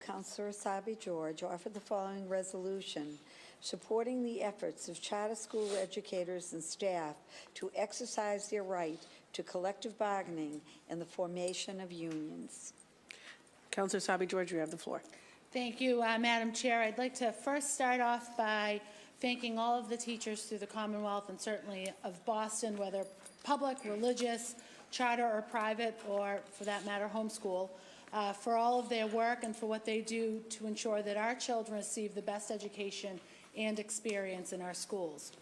Councilor Asabi George, offer the following resolution: supporting the efforts of charter school educators and staff to exercise their right to collective bargaining and the formation of unions. Councilor Asabi George, you have the floor. Thank you, Madam Chair. I'd like to first start off by thanking all of the teachers through the Commonwealth and certainly of Boston, whether public, religious, charter, or private, or for that matter, homeschool, for all of their work and for what they do to ensure that our children receive the best education and experience in our schools.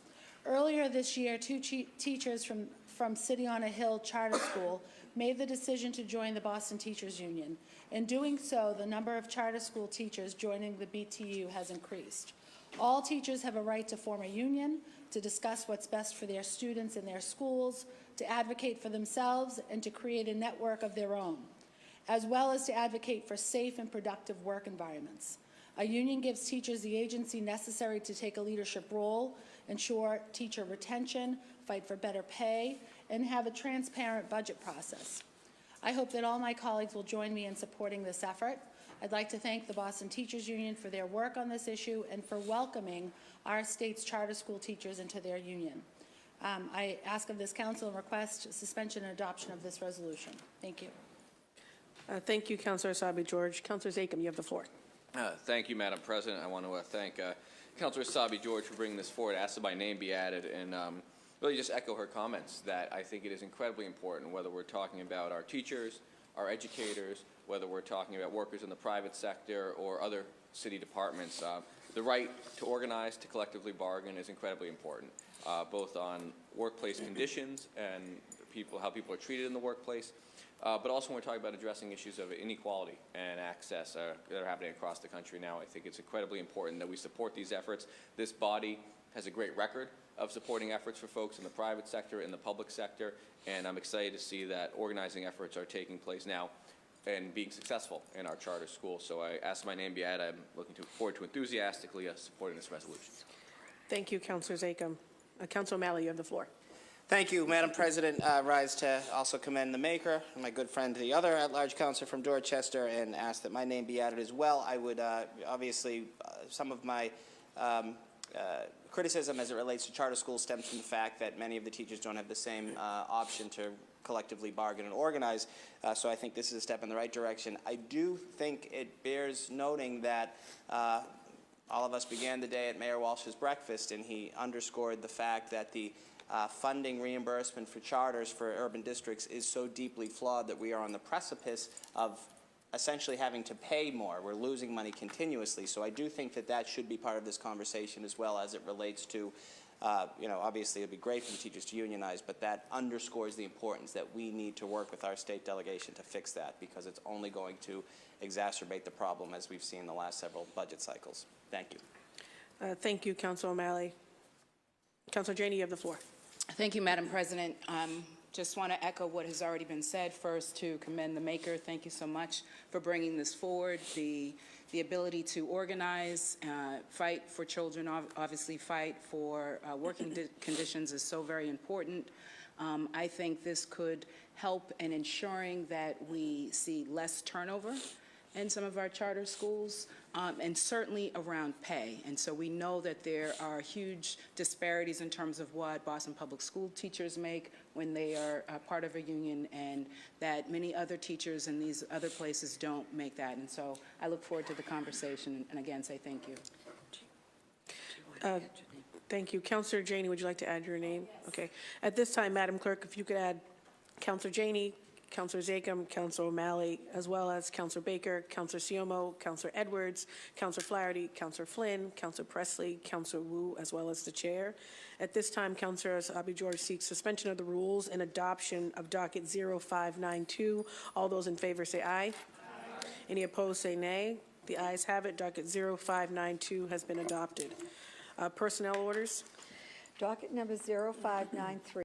Earlier this year, two teachers from City on a Hill Charter School made the decision to join the Boston Teachers Union. In doing so, the number of charter school teachers joining the BTU has increased. All teachers have a right to form a union, to discuss what's best for their students in their schools, to advocate for themselves, and to create a network of their own, as well as to advocate for safe and productive work environments. A union gives teachers the agency necessary to take a leadership role, ensure teacher retention, fight for better pay, and have a transparent budget process. I hope that all my colleagues will join me in supporting this effort. I'd like to thank the Boston Teachers Union for their work on this issue and for welcoming our state's charter school teachers into their union. I ask of this council and request suspension and adoption of this resolution. Thank you. Thank you, Councilor Asabi George. Councilor Zakhem, you have the floor. Thank you, Madam President. I want to thank Councilor Asabi George for bringing this forward. Ask that my name be added, and really just echo her comments that I think it is incredibly important, whether we're talking about our teachers, our educators, whether we're talking about workers in the private sector or other city departments. The right to organize, to collectively bargain is incredibly important, both on workplace conditions and how people are treated in the workplace, but also when we're talking about addressing issues of inequality and access that are happening across the country now. I think it's incredibly important that we support these efforts. This body has a great record of supporting efforts for folks in the private sector, in the public sector, and I'm excited to see that organizing efforts are taking place now and being successful in our charter schools. So I ask my name be added. I'm looking forward to enthusiastically supporting this resolution. Thank you, Councilor Zakhem. Councilor O'Malley, you have the floor. Thank you, Madam President. Rise to also commend the maker, my good friend, the other at-large councilor from Dorchester, and ask that my name be added as well. I would obviously some of my criticism as it relates to charter schools stems from the fact that many of the teachers don't have the same option to collectively bargain and organize, so I think this is a step in the right direction. I do think it bears noting that all of us began the day at Mayor Walsh's breakfast, and he underscored the fact that the funding reimbursement for charters for urban districts is so deeply flawed that we are on the precipice of essentially having to pay more. We're losing money continuously. So I do think that that should be part of this conversation as well as it relates to, obviously it would be great for the teachers to unionize, but that underscores the importance that we need to work with our state delegation to fix that, because it's only going to exacerbate the problem as we've seen the last several budget cycles. Thank you. Thank you, Councilor O'Malley. Councilor Janey, you have the floor. Thank you, Madam President. Just want to echo what has already been said. First, to commend the maker. Thank you so much for bringing this forward. The ability to organize, fight for children, obviously fight for working conditions is so very important. I think this could help in ensuring that we see less turnover in some of our charter schools, and certainly around pay. And so we know that there are huge disparities in terms of what Boston Public School teachers make when they are part of a union, and that many other teachers in these other places don't make that. And so I look forward to the conversation, and again say thank you. Thank you. Councilor Janey, would you like to add your name? Yes. Okay. At this time, Madam Clerk, if you could add Councilor Janey, Councilor Zakhem, Councilor O'Malley, as well as Councilor Baker, Councilor Siomo, Councilor Edwards, Councilor Flaherty, Councilor Flynn, Councilor Presley, Councilor Wu, as well as the Chair. At this time, Councilor Asabi George seeks suspension of the rules and adoption of docket 0592. All those in favor say aye. Aye. Any opposed say nay. The ayes have it. Docket 0592 has been adopted. Personnel orders. Docket number 0593.